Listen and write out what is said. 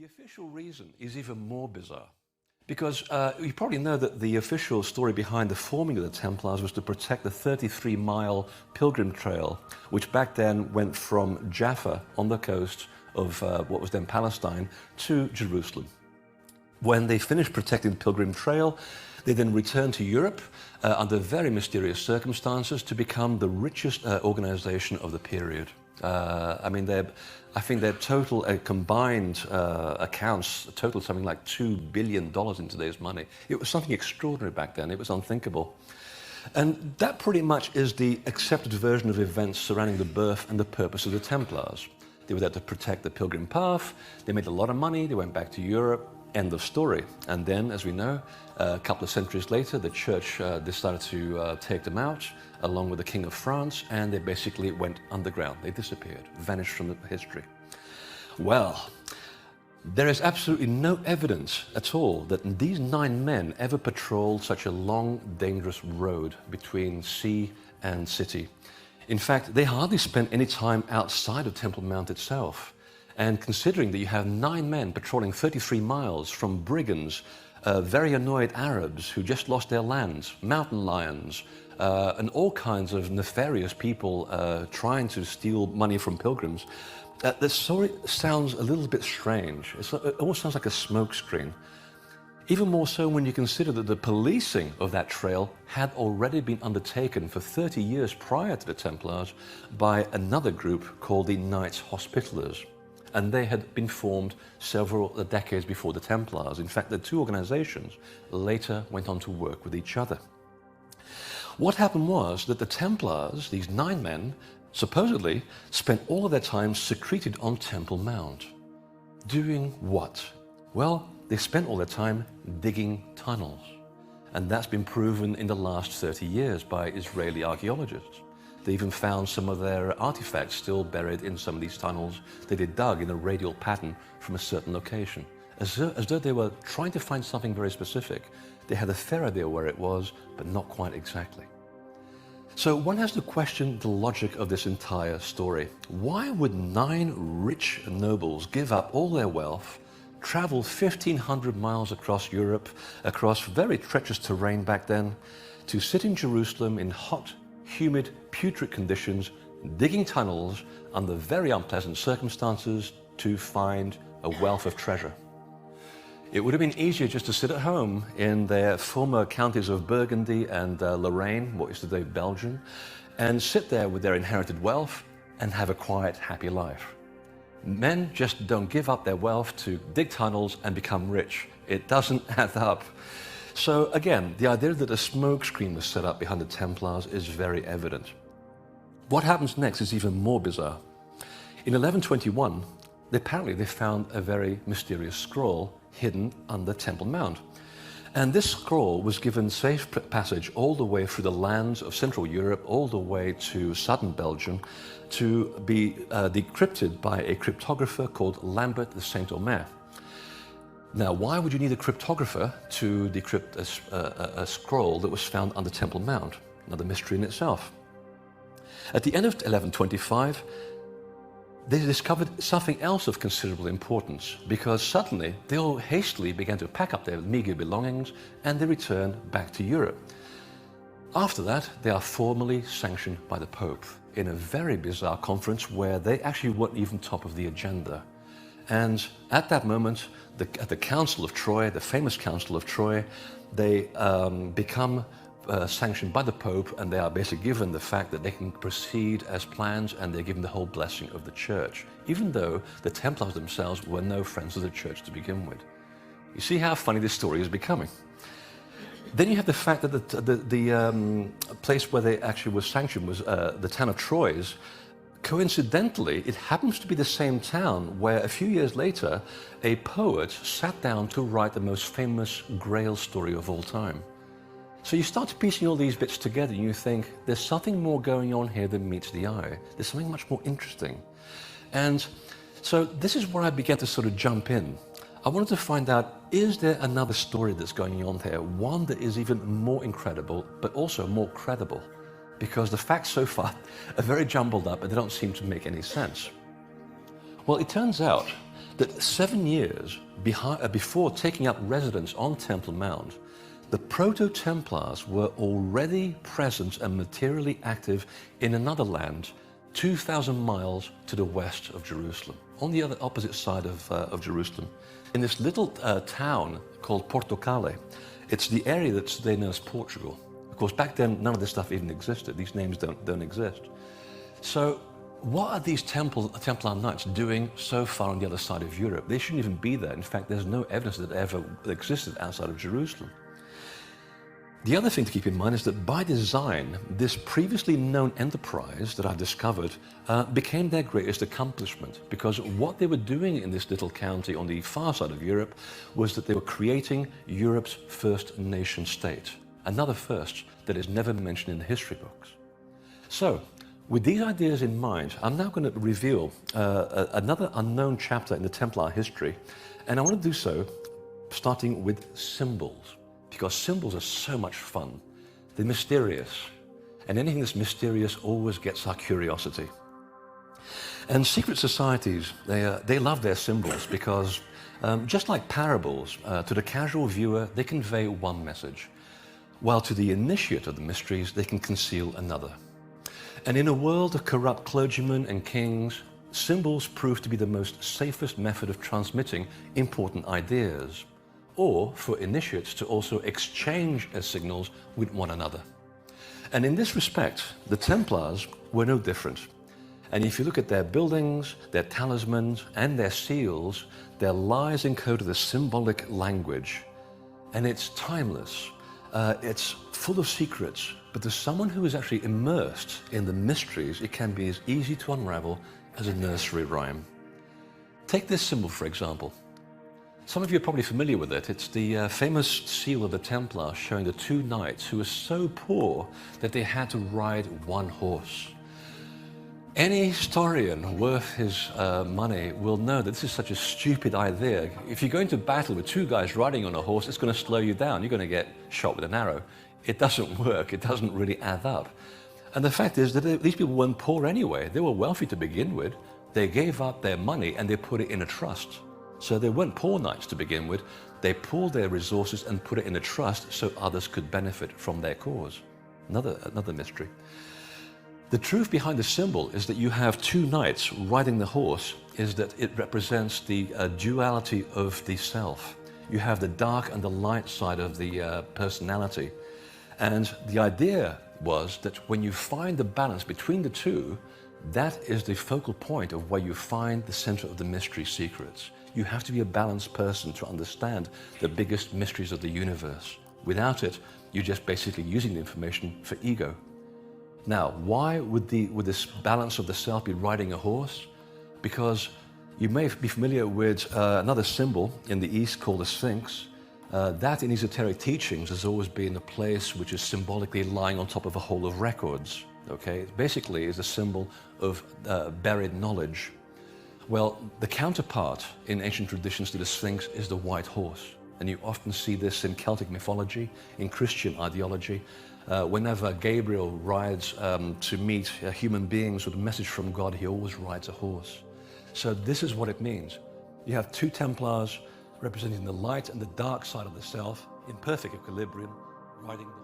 The official reason is even more bizarre. Because you probably know that the official story behind the forming of the Templars was to protect the 33-mile pilgrim trail, which back then went from Jaffa on the coast of what was then Palestine to Jerusalem. When they finished protecting the pilgrim trail, they then returned to Europe under very mysterious circumstances to become the richest organization of the period. I think their total combined accounts totaled something like $2 billion in today's money. It was something extraordinary back then. It was unthinkable. And that pretty much is the accepted version of events surrounding the birth and the purpose of the Templars. They were there to protect the pilgrim path. They made a lot of money. They went back to Europe. End of story. And then, as we know, a couple of centuries later, the church decided to take them out, along with the King of France, and they basically went underground. They disappeared, vanished from the history. Well, there is absolutely no evidence at all that these 9 men ever patrolled such a long, dangerous road between sea and city. In fact, they hardly spent any time outside of Temple Mount itself. And considering that you have 9 men patrolling 33 miles from brigands, very annoyed Arabs who just lost their lands, mountain lions, and all kinds of nefarious people trying to steal money from pilgrims, the story sounds a little bit strange. It almost sounds like a smokescreen. Even more so when you consider that the policing of that trail had already been undertaken for 30 years prior to the Templars by another group called the Knights Hospitallers. And they had been formed several decades before the Templars. In fact, the 2 organizations later went on to work with each other. What happened was that the Templars, these 9 men, supposedly spent all of their time secreted on Temple Mount. Doing what? Well, they spent all their time digging tunnels. And that's been proven in the last 30 years by Israeli archaeologists. They even found some of their artifacts still buried in some of these tunnels that they dug in a radial pattern from a certain location. As though they were trying to find something very specific. They had a fair idea where it was, but not quite exactly. So one has to question the logic of this entire story. Why would 9 rich nobles give up all their wealth, travel 1,500 miles across Europe, across very treacherous terrain back then, to sit in Jerusalem in hot, humid, putrid conditions, digging tunnels under very unpleasant circumstances to find a wealth of treasure? It would have been easier just to sit at home in their former counties of Burgundy and Lorraine, what is today Belgium, and sit there with their inherited wealth and have a quiet, happy life. Men just don't give up their wealth to dig tunnels and become rich. It doesn't add up. So again, the idea that a smokescreen was set up behind the Templars is very evident. What happens next is even more bizarre. In 1121, apparently they found a very mysterious scroll hidden under Temple Mount. And this scroll was given safe passage all the way through the lands of Central Europe, all the way to southern Belgium, to be decrypted by a cryptographer called Lambert de Saint-Omer. Now, why would you need a cryptographer to decrypt a scroll that was found under Temple Mount? Another mystery in itself. At the end of 1125, they discovered something else of considerable importance, because suddenly they all hastily began to pack up their meager belongings and they returned back to Europe. After that, they are formally sanctioned by the Pope in a very bizarre conference where they actually weren't even top of the agenda. And at that moment, at the Council of Troy, the famous Council of Troy, they become sanctioned by the Pope, and they are basically given the fact that they can proceed as planned, and they're given the whole blessing of the Church, even though the Templars themselves were no friends of the Church to begin with. You see how funny this story is becoming. Then you have the fact that the place where they actually were sanctioned was the town of Troyes. Coincidentally, it happens to be the same town where a few years later, a poet sat down to write the most famous Grail story of all time. So you start piecing all these bits together and you think, there's something more going on here than meets the eye. There's something much more interesting. And so this is where I began to sort of jump in. I wanted to find out, is there another story that's going on here? One that is even more incredible, but also more credible? Because the facts so far are very jumbled up and they don't seem to make any sense. Well, it turns out that 7 years before taking up residence on Temple Mount, the proto-Templars were already present and materially active in another land 2,000 miles to the west of Jerusalem, on the opposite side of Jerusalem, in this little town called Portugal. It's the area that's today known as Portugal. Of course, back then, none of this stuff even existed. These names don't exist. So what are these Templar Knights doing so far on the other side of Europe? They shouldn't even be there. In fact, there's no evidence that it ever existed outside of Jerusalem. The other thing to keep in mind is that by design, this previously known enterprise that I've discovered became their greatest accomplishment, because what they were doing in this little county on the far side of Europe was that they were creating Europe's first nation state, another first that is never mentioned in the history books. So, with these ideas in mind, I'm now going to reveal another unknown chapter in the Templar history, and I want to do so starting with symbols. Because symbols are so much fun. They're mysterious. And anything that's mysterious always gets our curiosity. And secret societies, they love their symbols because just like parables, to the casual viewer, they convey one message, while to the initiate of the mysteries, they can conceal another. And in a world of corrupt clergymen and kings, symbols prove to be the most safest method of transmitting important ideas, or for initiates to also exchange signals with one another. And in this respect, the Templars were no different. And if you look at their buildings, their talismans, and their seals, there lies encoded a symbolic language. And it's timeless, it's full of secrets, but to someone who is actually immersed in the mysteries, it can be as easy to unravel as a nursery rhyme. Take this symbol, for example. Some of you are probably familiar with it. It's the famous seal of the Templar showing the two knights who were so poor that they had to ride one horse. Any historian worth his money will know that this is such a stupid idea. If you go into battle with two guys riding on a horse, it's going to slow you down. You're going to get shot with an arrow. It doesn't work. It doesn't really add up. And the fact is that these people weren't poor anyway. They were wealthy to begin with. They gave up their money and they put it in a trust. So they weren't poor knights to begin with. They pooled their resources and put it in a trust so others could benefit from their cause. Another mystery. The truth behind the symbol is that you have two knights riding the horse, is that it represents the duality of the self. You have the dark and the light side of the personality. And the idea was that when you find the balance between the two, that is the focal point of where you find the center of the mystery secrets. You have to be a balanced person to understand the biggest mysteries of the universe. Without it, you're just basically using the information for ego. Now, why would this balance of the self be riding a horse? Because you may be familiar with another symbol in the East called the Sphinx. That in esoteric teachings has always been a place which is symbolically lying on top of a hole of records. Okay, it basically is a symbol of buried knowledge. Well, the counterpart in ancient traditions to the Sphinx is the white horse. And you often see this in Celtic mythology, in Christian ideology. Whenever Gabriel rides to meet human beings with a message from God, he always rides a horse. So this is what it means. You have two Templars representing the light and the dark side of the self in perfect equilibrium, riding the